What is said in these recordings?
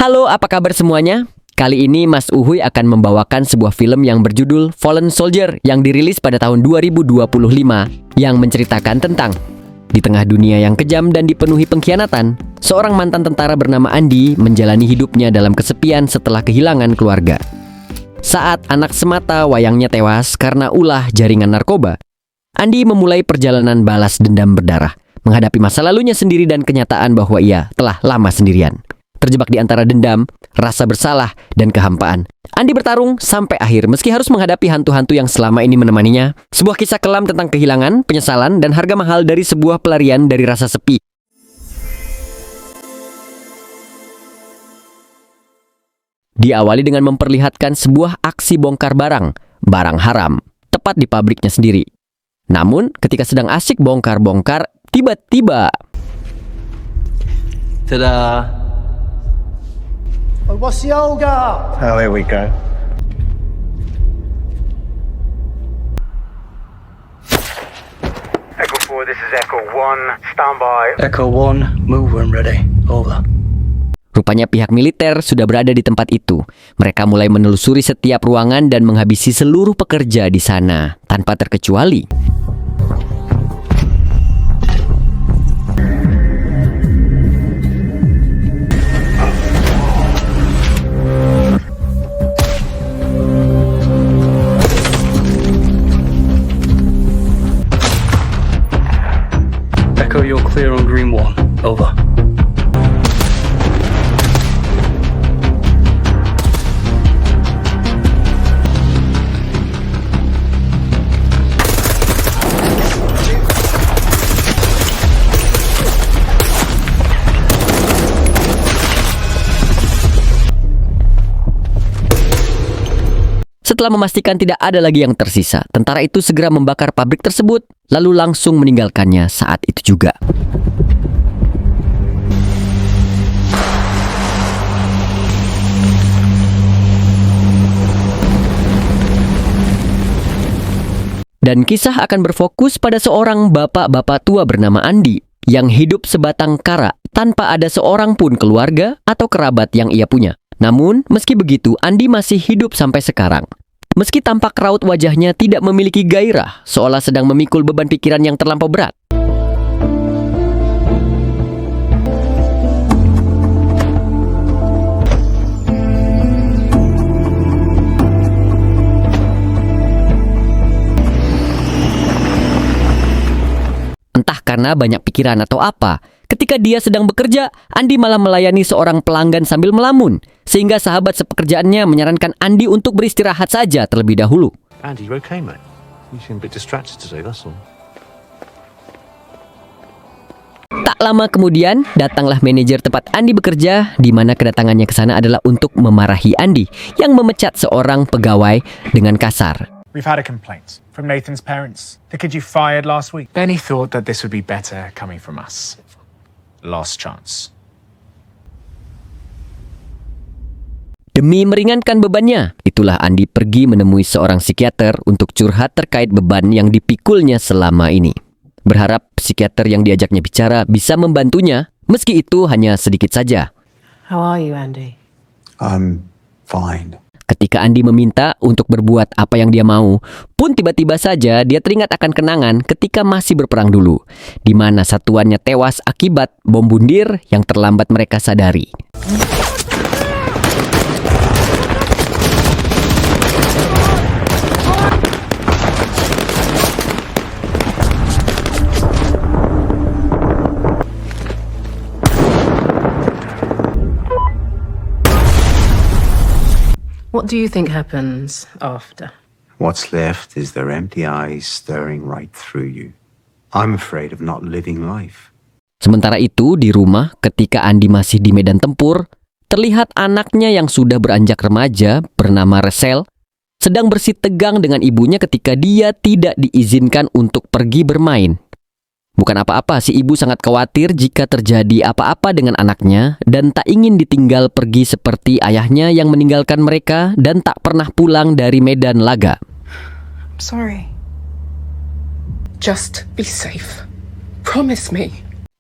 Halo, apa kabar semuanya? Kali ini Mas Uhuy akan membawakan sebuah film yang berjudul Fallen Soldier yang dirilis pada tahun 2025 yang menceritakan tentang di tengah dunia yang kejam dan dipenuhi pengkhianatan, seorang mantan tentara bernama Andy menjalani hidupnya dalam kesepian setelah kehilangan keluarga. Saat anak semata wayangnya tewas karena ulah jaringan narkoba, Andy memulai perjalanan balas dendam berdarah, menghadapi masa lalunya sendiri dan kenyataan bahwa ia telah lama sendirian. Terjebak di antara dendam, rasa bersalah, dan kehampaan, Andy bertarung sampai akhir meski harus menghadapi hantu-hantu yang selama ini menemaninya. Sebuah kisah kelam tentang kehilangan, penyesalan, dan harga mahal dari sebuah pelarian dari rasa sepi. Diawali dengan memperlihatkan sebuah aksi bongkar barang haram, tepat di pabriknya sendiri. Namun, ketika sedang asik bongkar-bongkar, tiba-tiba... Ta-da! Oh, what's the Olga? Oh, here we go. Echo 4, this is Echo 1. Stand by. Echo 1, move when ready. Over. Rupanya pihak militer sudah berada di tempat itu. Mereka mulai menelusuri setiap ruangan dan menghabisi seluruh pekerja di sana, tanpa terkecuali. Echo, you're clear on green 1. Over. Setelah memastikan tidak ada lagi yang tersisa, tentara itu segera membakar pabrik tersebut, lalu langsung meninggalkannya saat itu juga. Dan kisah akan berfokus pada seorang bapak-bapak tua bernama Andy yang hidup sebatang kara tanpa ada seorang pun keluarga atau kerabat yang ia punya. Namun, meski begitu, Andy masih hidup sampai sekarang. Meski tampak raut wajahnya tidak memiliki gairah, seolah sedang memikul beban pikiran yang terlampau berat. Entah karena banyak pikiran atau apa, ketika dia sedang bekerja, Andy malah melayani seorang pelanggan sambil melamun, sehingga sahabat sepekerjaannya menyarankan Andy untuk beristirahat saja terlebih dahulu. Andy, you okay, mate? You seem a bit distracted today, that's all. Tak lama kemudian, datanglah manajer tempat Andy bekerja, di mana kedatangannya ke sana adalah untuk memarahi Andy yang memecat seorang pegawai dengan kasar. We've had a complaint from Nathan's parents. The kid you fired last week. Benny thought that this would be better coming from us. Last chance. Demi meringankan bebannya, itulah Andy pergi menemui seorang psikiater untuk curhat terkait beban yang dipikulnya selama ini. Berharap psikiater yang diajaknya bicara bisa membantunya, meski itu hanya sedikit saja. How are you, Andy? I'm fine. Ketika Andy meminta untuk berbuat apa yang dia mau, pun tiba-tiba saja dia teringat akan kenangan ketika masih berperang dulu, di mana satuannya tewas akibat bom bundir yang terlambat mereka sadari. What do you think happens after? What's left is their empty eyes staring right through you. I'm afraid of not living life. Sementara itu, di rumah, ketika Andy masih di medan tempur, terlihat anaknya yang sudah beranjak remaja, bernama Rachel, sedang bersitegang dengan ibunya ketika dia tidak diizinkan untuk pergi bermain. Bukan apa-apa, si ibu sangat khawatir jika terjadi apa-apa dengan anaknya dan tak ingin ditinggal pergi seperti ayahnya yang meninggalkan mereka dan tak pernah pulang dari medan laga. Sorry. Just be safe. Promise me.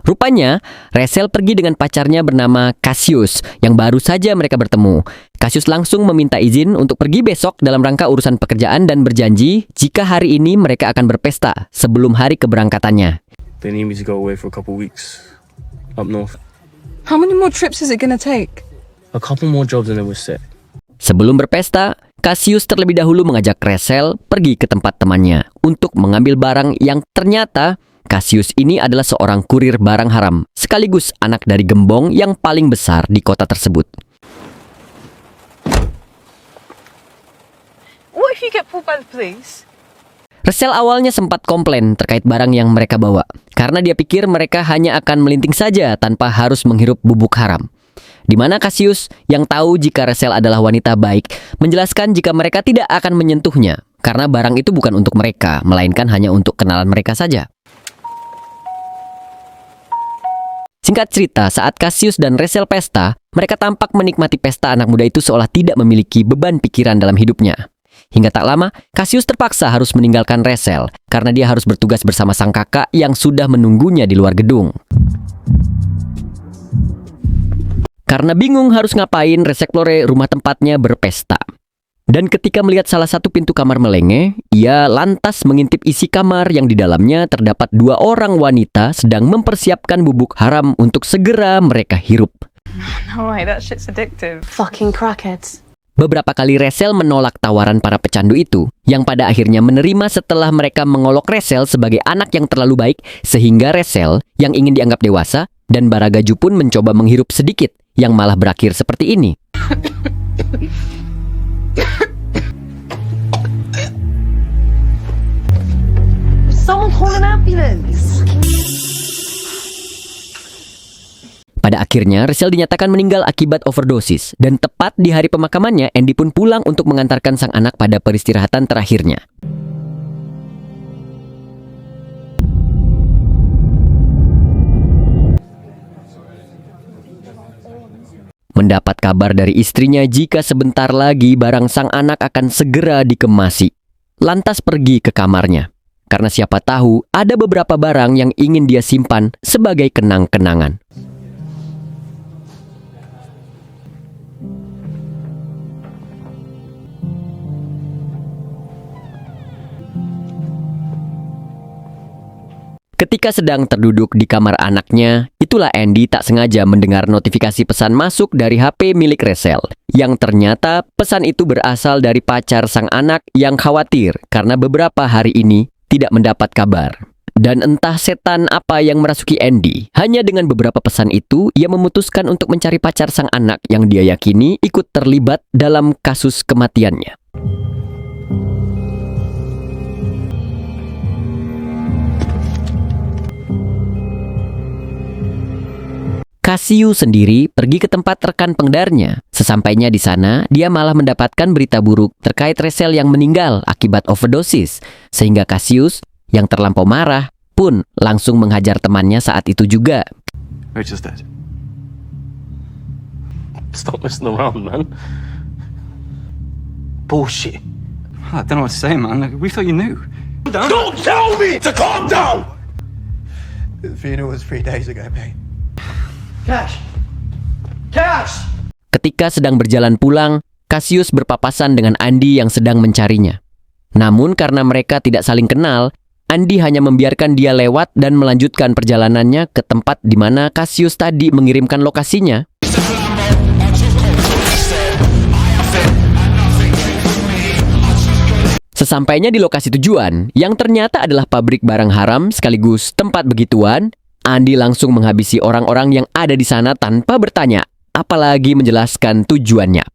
Rupanya, Rachel pergi dengan pacarnya bernama Cassius yang baru saja mereka bertemu. Cassius langsung meminta izin untuk pergi besok dalam rangka urusan pekerjaan dan berjanji jika hari ini mereka akan berpesta sebelum hari keberangkatannya. They need me to go away for a couple weeks up north. How many more trips is it gonna take? A couple more jobs and then we're set. Sebelum berpesta, Cassius terlebih dahulu mengajak Rachel pergi ke tempat temannya untuk mengambil barang yang ternyata Cassius ini adalah seorang kurir barang haram, sekaligus anak dari gembong yang paling besar di kota tersebut. What if you get pulled by the police? Rachel awalnya sempat komplain terkait barang yang mereka bawa, karena dia pikir mereka hanya akan melinting saja tanpa harus menghirup bubuk haram. Di mana Cassius yang tahu jika Rachel adalah wanita baik, menjelaskan jika mereka tidak akan menyentuhnya, karena barang itu bukan untuk mereka, melainkan hanya untuk kenalan mereka saja. Singkat cerita, saat Cassius dan Rachel pesta, mereka tampak menikmati pesta anak muda itu seolah tidak memiliki beban pikiran dalam hidupnya. Hingga tak lama, Cassius terpaksa harus meninggalkan Rachel karena dia harus bertugas bersama sang kakak yang sudah menunggunya di luar gedung. Karena bingung harus ngapain, Rexplore rumah tempatnya berpesta. Dan ketika melihat salah satu pintu kamar melengeh, ia lantas mengintip isi kamar yang di dalamnya terdapat 2 orang wanita sedang mempersiapkan bubuk haram untuk segera mereka hirup. No way, that shit's addictive. Fucking crackheads. Beberapa kali Rachel menolak tawaran para pecandu itu, yang pada akhirnya menerima setelah mereka mengolok Rachel sebagai anak yang terlalu baik, sehingga Rachel yang ingin dianggap dewasa dan Baragaju pun mencoba menghirup sedikit, yang malah berakhir seperti ini. Someone call an ambulance. Pada akhirnya, Rachel dinyatakan meninggal akibat overdosis, dan tepat di hari pemakamannya, Andy pun pulang untuk mengantarkan sang anak pada peristirahatan terakhirnya. Mendapat kabar dari istrinya jika sebentar lagi barang sang anak akan segera dikemasi, lantas pergi ke kamarnya. Karena siapa tahu ada beberapa barang yang ingin dia simpan sebagai kenang-kenangan. Ketika sedang terduduk di kamar anaknya, itulah Andy tak sengaja mendengar notifikasi pesan masuk dari HP milik Rachel. Yang ternyata pesan itu berasal dari pacar sang anak yang khawatir karena beberapa hari ini tidak mendapat kabar. Dan entah setan apa yang merasuki Andy, hanya dengan beberapa pesan itu, ia memutuskan untuk mencari pacar sang anak yang dia yakini ikut terlibat dalam kasus kematiannya. Cassius sendiri pergi ke tempat rekan pengedarnya. Sesampainya di sana, dia malah mendapatkan berita buruk terkait Rachel yang meninggal akibat overdosis. Sehingga Cassius, yang terlampau marah, pun langsung menghajar temannya saat itu juga. Rachel's dead. Stop messing around, man. Bullshit. I don't know what to say, man. We thought you knew. Don't tell me to calm down! The funeral was 3 days ago, mate. Ketika sedang berjalan pulang, Cassius berpapasan dengan Andy yang sedang mencarinya. Namun karena mereka tidak saling kenal, Andy hanya membiarkan dia lewat dan melanjutkan perjalanannya ke tempat di mana Cassius tadi mengirimkan lokasinya. Sesampainya di lokasi tujuan, yang ternyata adalah pabrik barang haram sekaligus tempat begituan, Andy langsung menghabisi orang-orang yang ada di sana tanpa bertanya, apalagi menjelaskan tujuannya.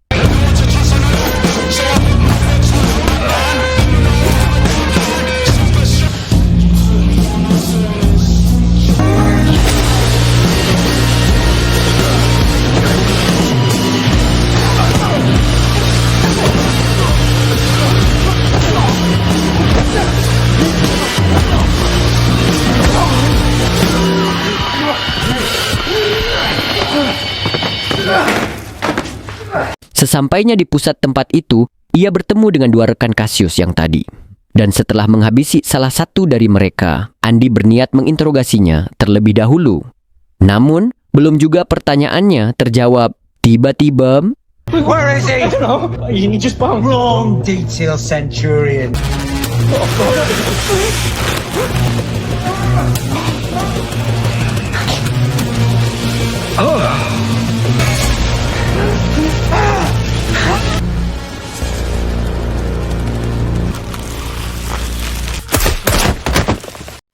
Sesampainya di pusat tempat itu, ia bertemu dengan 2 rekan Cassius yang tadi. Dan setelah menghabisi salah satu dari mereka, Andy berniat menginterogasinya terlebih dahulu. Namun, belum juga pertanyaannya terjawab. Tiba-tiba, Where is he? I don't know. He just bounced. Wrong detail, Centurion.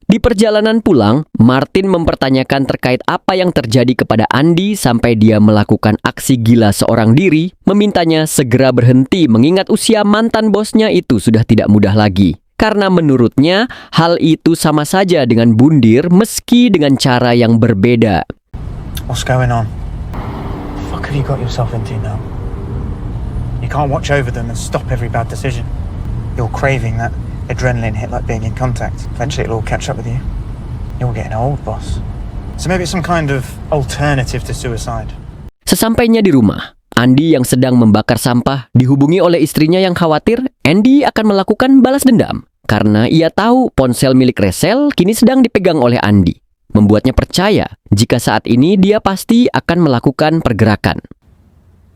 di perjalanan pulang, Martin mempertanyakan terkait apa yang terjadi kepada Andy sampai dia melakukan aksi gila seorang diri, memintanya segera berhenti mengingat usia mantan bosnya itu sudah tidak mudah lagi. Karena menurutnya, hal itu sama saja dengan bundir meski dengan cara yang berbeda. What's going on? What have you got yourself into now? You can't watch over them and stop every bad decision. You're craving that adrenaline hit like being in contact. Eventually it'll all catch up with you. You're getting old, boss. So maybe it's some kind of alternative to suicide. Sesampainya di rumah, Andy yang sedang membakar sampah dihubungi oleh istrinya yang khawatir Andy akan melakukan balas dendam. Karena ia tahu ponsel milik Rachel kini sedang dipegang oleh Andy. Membuatnya percaya jika saat ini dia pasti akan melakukan pergerakan.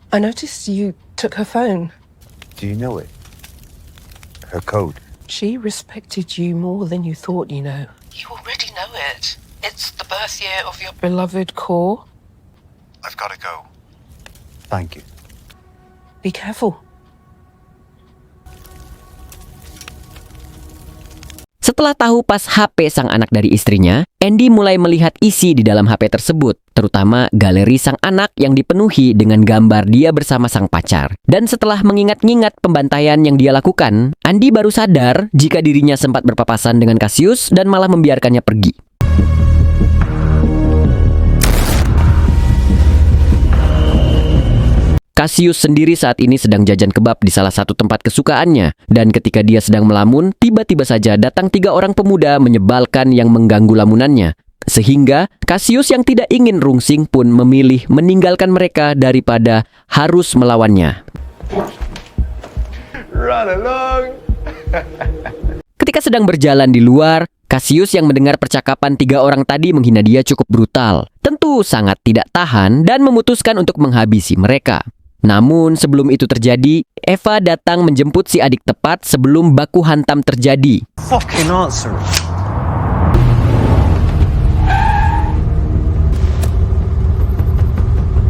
I noticed you took her phone. Do you know it? Her code? She respected you more than you thought, you know. You already know it. It's the birth year of your Beloved core. I've got to go. Thank you. Be careful. Setelah tahu pas HP sang anak dari istrinya, Andy mulai melihat isi di dalam HP tersebut, terutama galeri sang anak yang dipenuhi dengan gambar dia bersama sang pacar. Dan setelah mengingat-ingat pembantaian yang dia lakukan, Andy baru sadar jika dirinya sempat berpapasan dengan Cassius dan malah membiarkannya pergi. Cassius sendiri saat ini sedang jajan kebab di salah satu tempat kesukaannya. Dan ketika dia sedang melamun, tiba-tiba saja datang 3 orang pemuda menyebalkan yang mengganggu lamunannya. Sehingga Cassius yang tidak ingin rungsing pun memilih meninggalkan mereka daripada harus melawannya. Run along. Ketika sedang berjalan di luar, Cassius yang mendengar percakapan 3 orang tadi menghina dia cukup brutal. Tentu sangat tidak tahan dan memutuskan untuk menghabisi mereka. Namun sebelum itu terjadi, Eva datang menjemput si adik tepat sebelum baku hantam terjadi. Fucking answer.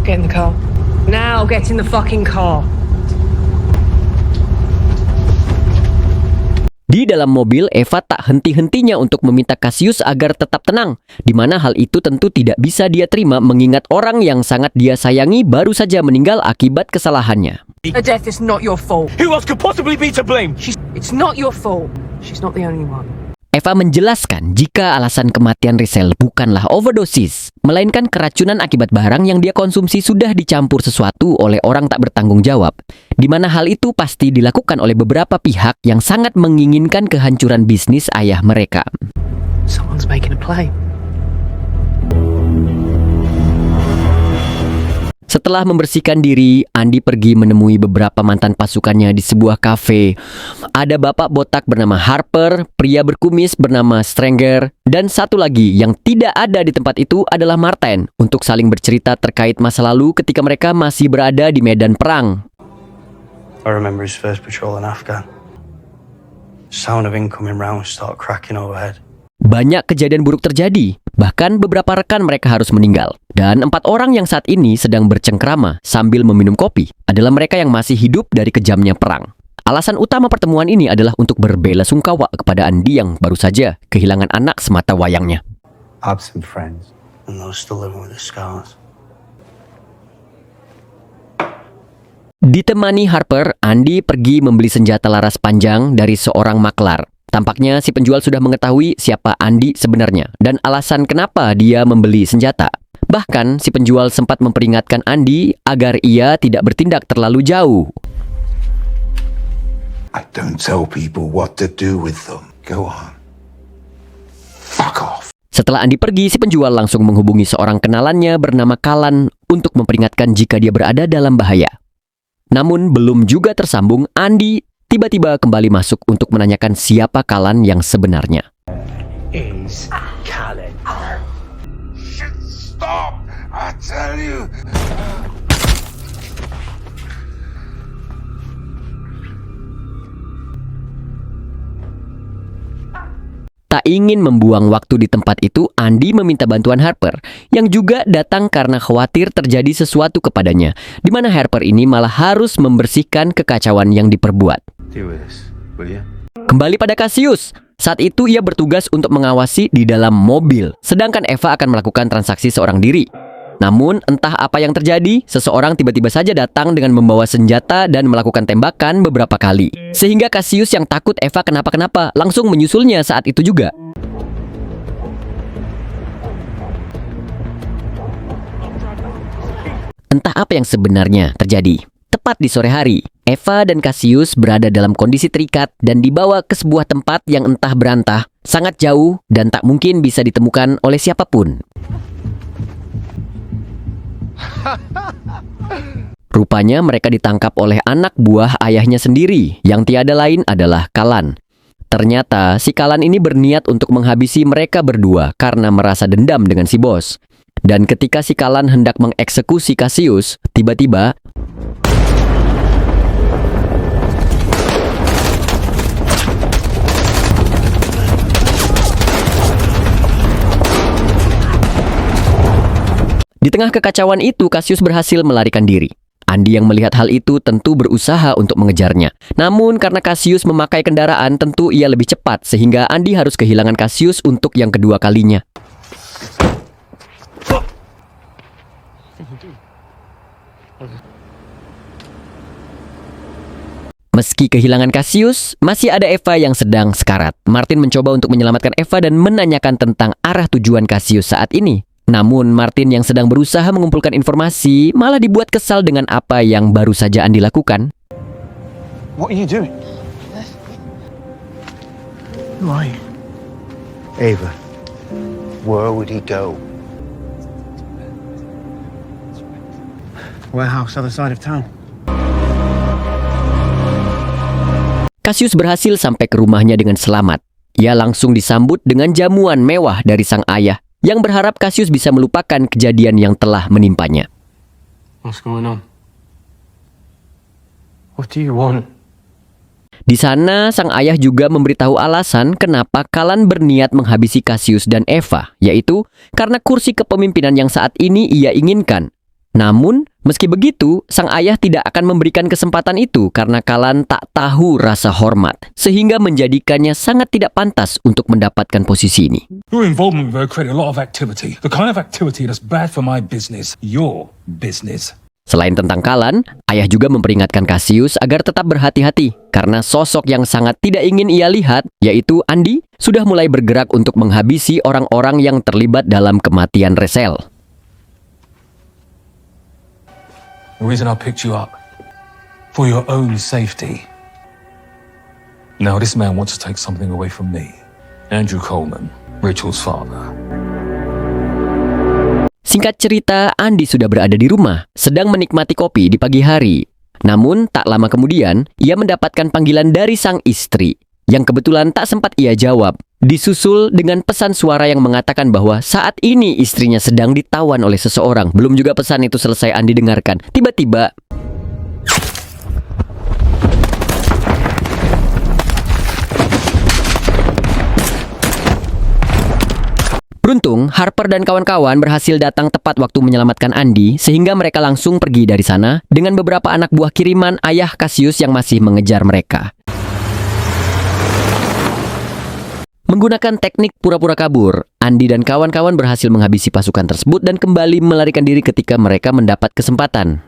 Get in the car. Now get in the fucking car. Di dalam mobil, Eva tak henti-hentinya untuk meminta Cassius agar tetap tenang, di mana hal itu tentu tidak bisa dia terima mengingat orang yang sangat dia sayangi baru saja meninggal akibat kesalahannya. Her death is not your fault. Who else could possibly be to blame? It's not your fault. She's not the only one. Eva menjelaskan jika alasan kematian Rachel bukanlah overdosis, melainkan keracunan akibat barang yang dia konsumsi sudah dicampur sesuatu oleh orang tak bertanggung jawab, di mana hal itu pasti dilakukan oleh beberapa pihak yang sangat menginginkan kehancuran bisnis ayah mereka. Someone's making a play. Setelah membersihkan diri, Andy pergi menemui beberapa mantan pasukannya di sebuah kafe. Ada bapak botak bernama Harper, pria berkumis bernama Stranger, dan satu lagi yang tidak ada di tempat itu adalah Martin untuk saling bercerita terkait masa lalu ketika mereka masih berada di medan perang. I remember his first patrol in Afghan. Sound of incoming rounds start cracking overhead. Banyak kejadian buruk terjadi, bahkan beberapa rekan mereka harus meninggal. Dan 4 orang yang saat ini sedang bercengkrama sambil meminum kopi adalah mereka yang masih hidup dari kejamnya perang. Alasan utama pertemuan ini adalah untuk berbelasungkawa kepada Andy yang baru saja kehilangan anak semata wayangnya. Absent friends. And those still living with the scars. Ditemani Harper, Andy pergi membeli senjata laras panjang dari seorang maklar. Tampaknya si penjual sudah mengetahui siapa Andy sebenarnya dan alasan kenapa dia membeli senjata. Bahkan si penjual sempat memperingatkan Andy agar ia tidak bertindak terlalu jauh. I don't tell people what to do with them. Go on. Fuck off. Setelah Andy pergi, si penjual langsung menghubungi seorang kenalannya bernama Kalan untuk memperingatkan jika dia berada dalam bahaya. Namun belum juga tersambung, Andy tiba-tiba kembali masuk untuk menanyakan siapa Kalan yang sebenarnya. Is Callan. stop! I tell you! Tak ingin membuang waktu di tempat itu, Andy meminta bantuan Harper, yang juga datang karena khawatir terjadi sesuatu kepadanya, di mana Harper ini malah harus membersihkan kekacauan yang diperbuat. Deal with this, will you? Kembali pada Cassius. Saat itu ia bertugas untuk mengawasi di dalam mobil, sedangkan Eva akan melakukan transaksi seorang diri. Namun, entah apa yang terjadi, seseorang tiba-tiba saja datang dengan membawa senjata dan melakukan tembakan beberapa kali. Sehingga Cassius yang takut Eva kenapa-kenapa langsung menyusulnya saat itu juga. Entah apa yang sebenarnya terjadi. Tepat di sore hari, Eva dan Cassius berada dalam kondisi terikat dan dibawa ke sebuah tempat yang entah berantah, sangat jauh dan tak mungkin bisa ditemukan oleh siapapun. Rupanya mereka ditangkap oleh anak buah ayahnya sendiri, yang tiada lain adalah Kalan. Ternyata si Kalan ini berniat untuk menghabisi mereka berdua karena merasa dendam dengan si bos. Dan ketika si Kalan hendak mengeksekusi Cassius, tiba-tiba di tengah kekacauan itu, Cassius berhasil melarikan diri. Andy yang melihat hal itu tentu berusaha untuk mengejarnya. Namun karena Cassius memakai kendaraan, tentu ia lebih cepat, sehingga Andy harus kehilangan Cassius untuk yang kedua kalinya. Meski kehilangan Cassius, masih ada Eva yang sedang sekarat. Martin mencoba untuk menyelamatkan Eva dan menanyakan tentang arah tujuan Cassius saat ini. Namun Martin yang sedang berusaha mengumpulkan informasi malah dibuat kesal dengan apa yang baru saja Andy lakukan. What are you doing? Who are you? Ava, where would he go? Warehouse, other side of town. Cassius berhasil sampai ke rumahnya dengan selamat. Ia langsung disambut dengan jamuan mewah dari sang ayah, yang berharap Cassius bisa melupakan kejadian yang telah menimpanya. What's going on? What do you want? Di sana, sang ayah juga memberitahu alasan kenapa Kalan berniat menghabisi Cassius dan Eva, yaitu karena kursi kepemimpinan yang saat ini ia inginkan. Namun, meski begitu, sang ayah tidak akan memberikan kesempatan itu karena Kalan tak tahu rasa hormat, sehingga menjadikannya sangat tidak pantas untuk mendapatkan posisi ini. Your involvement with her created a lot of activity. The kind of activity that's bad for my business. Your business. Selain tentang Kalan, ayah juga memperingatkan Cassius agar tetap berhati-hati karena sosok yang sangat tidak ingin ia lihat, yaitu Andy, sudah mulai bergerak untuk menghabisi orang-orang yang terlibat dalam kematian Rachel. The reason I picked you up, for your own safety. Now this man wants to take something away from me. Andrew Coleman, Rachel's father. Singkat cerita, Andy sudah berada di rumah, sedang menikmati kopi di pagi hari. Namun, tak lama kemudian, ia mendapatkan panggilan dari sang istri, yang kebetulan tak sempat ia jawab. Disusul dengan pesan suara yang mengatakan bahwa saat ini istrinya sedang ditawan oleh seseorang. Belum juga pesan itu selesai Andy dengarkan, tiba-tiba beruntung, Harper dan kawan-kawan berhasil datang tepat waktu menyelamatkan Andy, sehingga mereka langsung pergi dari sana dengan beberapa anak buah kiriman ayah Cassius yang masih mengejar mereka. Menggunakan teknik pura-pura kabur, Andy dan kawan-kawan berhasil menghabisi pasukan tersebut dan kembali melarikan diri ketika mereka mendapat kesempatan.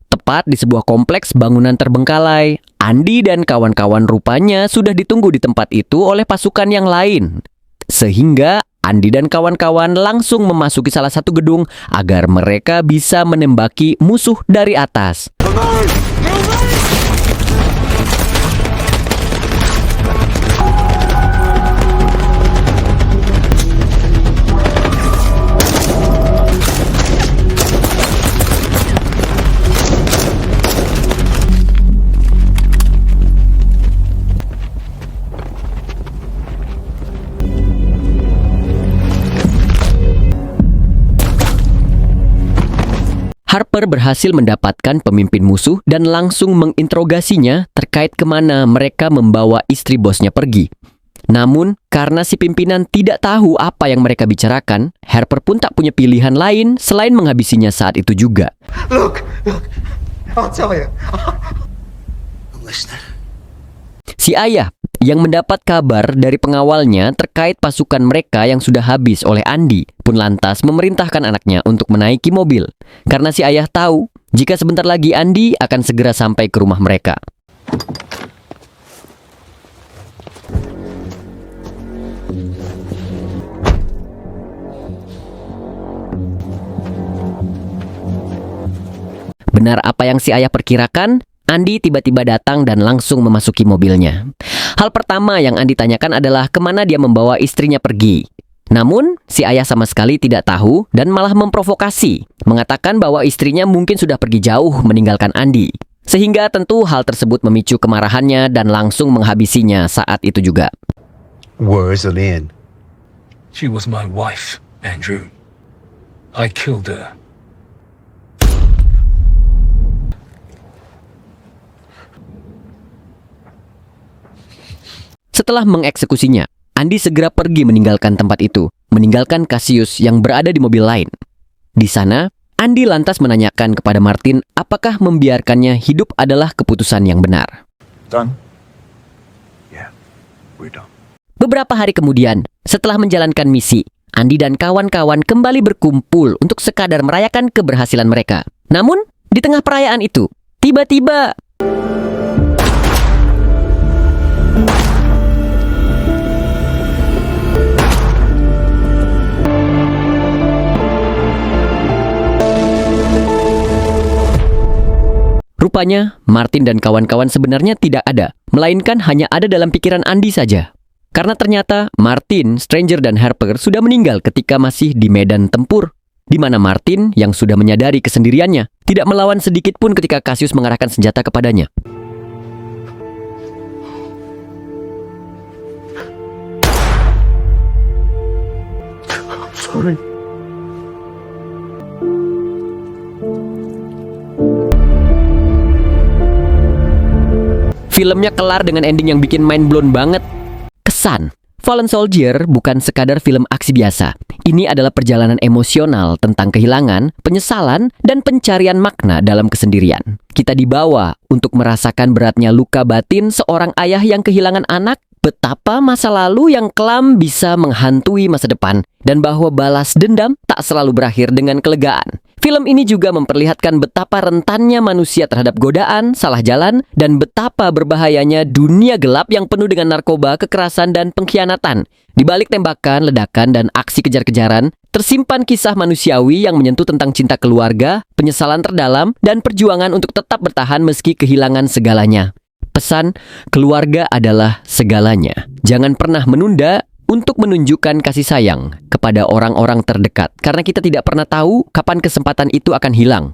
Tepat di sebuah kompleks bangunan terbengkalai, Andy dan kawan-kawan rupanya sudah ditunggu di tempat itu oleh pasukan yang lain. Sehingga Andy dan kawan-kawan langsung memasuki salah satu gedung agar mereka bisa menembaki musuh dari atas. Harper berhasil mendapatkan pemimpin musuh dan langsung menginterogasinya terkait kemana mereka membawa istri bosnya pergi. Namun, karena si pimpinan tidak tahu apa yang mereka bicarakan, Harper pun tak punya pilihan lain selain menghabisinya saat itu juga. Look, I'll tell you. I'm listening. Si ayah yang mendapat kabar dari pengawalnya terkait pasukan mereka yang sudah habis oleh Andy pun lantas memerintahkan anaknya untuk menaiki mobil. Karena si ayah tahu jika sebentar lagi Andy akan segera sampai ke rumah mereka. Benar apa yang si ayah perkirakan, Andy tiba-tiba datang dan langsung memasuki mobilnya. Hal pertama yang Andy tanyakan adalah kemana dia membawa istrinya pergi. Namun, si ayah sama sekali tidak tahu dan malah memprovokasi, mengatakan bahwa istrinya mungkin sudah pergi jauh meninggalkan Andy. Sehingga tentu hal tersebut memicu kemarahannya dan langsung menghabisinya saat itu juga. Where's Elaine? She was my wife, Andrew. I killed her. Setelah mengeksekusinya, Andy segera pergi meninggalkan tempat itu, meninggalkan Cassius yang berada di mobil lain. Di sana, Andy lantas menanyakan kepada Martin apakah membiarkannya hidup adalah keputusan yang benar. Done? Yeah, we're done. Beberapa hari kemudian, setelah menjalankan misi, Andy dan kawan-kawan kembali berkumpul untuk sekadar merayakan keberhasilan mereka. Namun, di tengah perayaan itu, tiba-tiba rupanya, Martin dan kawan-kawan sebenarnya tidak ada, melainkan hanya ada dalam pikiran Andy saja. Karena ternyata Martin, Stranger, dan Harper sudah meninggal ketika masih di medan tempur, di mana Martin yang sudah menyadari kesendiriannya tidak melawan sedikit pun ketika Cassius mengarahkan senjata kepadanya. Sorry. Filmnya kelar dengan ending yang bikin mind blown banget. Kesan, Fallen Soldier bukan sekadar film aksi biasa. Ini adalah perjalanan emosional tentang kehilangan, penyesalan, dan pencarian makna dalam kesendirian. Kita dibawa untuk merasakan beratnya luka batin seorang ayah yang kehilangan anak, betapa masa lalu yang kelam bisa menghantui masa depan, dan bahwa balas dendam tak selalu berakhir dengan kelegaan. Film ini juga memperlihatkan betapa rentannya manusia terhadap godaan, salah jalan, dan betapa berbahayanya dunia gelap yang penuh dengan narkoba, kekerasan, dan pengkhianatan. Di balik tembakan, ledakan, dan aksi kejar-kejaran, tersimpan kisah manusiawi yang menyentuh tentang cinta keluarga, penyesalan terdalam, dan perjuangan untuk tetap bertahan meski kehilangan segalanya. Pesan, keluarga adalah segalanya. Jangan pernah menunda untuk menunjukkan kasih sayang kepada orang-orang terdekat, karena kita tidak pernah tahu kapan kesempatan itu akan hilang.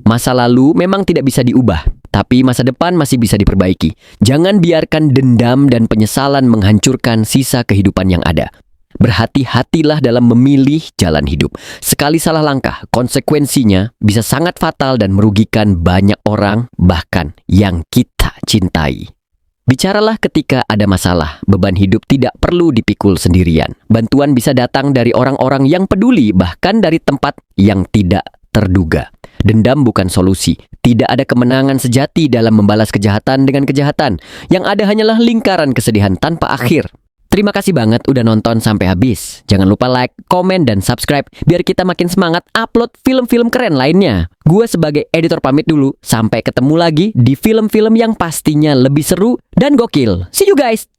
Masa lalu memang tidak bisa diubah, tapi masa depan masih bisa diperbaiki. Jangan biarkan dendam dan penyesalan menghancurkan sisa kehidupan yang ada. Berhati-hatilah dalam memilih jalan hidup. Sekali salah langkah, konsekuensinya bisa sangat fatal dan merugikan banyak orang, bahkan yang kita cintai. Bicaralah ketika ada masalah. Beban hidup tidak perlu dipikul sendirian. Bantuan bisa datang dari orang-orang yang peduli, bahkan dari tempat yang tidak terduga. Dendam bukan solusi. Tidak ada kemenangan sejati dalam membalas kejahatan dengan kejahatan. Yang ada hanyalah lingkaran kesedihan tanpa akhir. Terima kasih banget udah nonton sampai habis. Jangan lupa like, komen, dan subscribe biar kita makin semangat upload film-film keren lainnya. Gue sebagai editor pamit dulu. Sampai ketemu lagi di film-film yang pastinya lebih seru dan gokil. See you guys!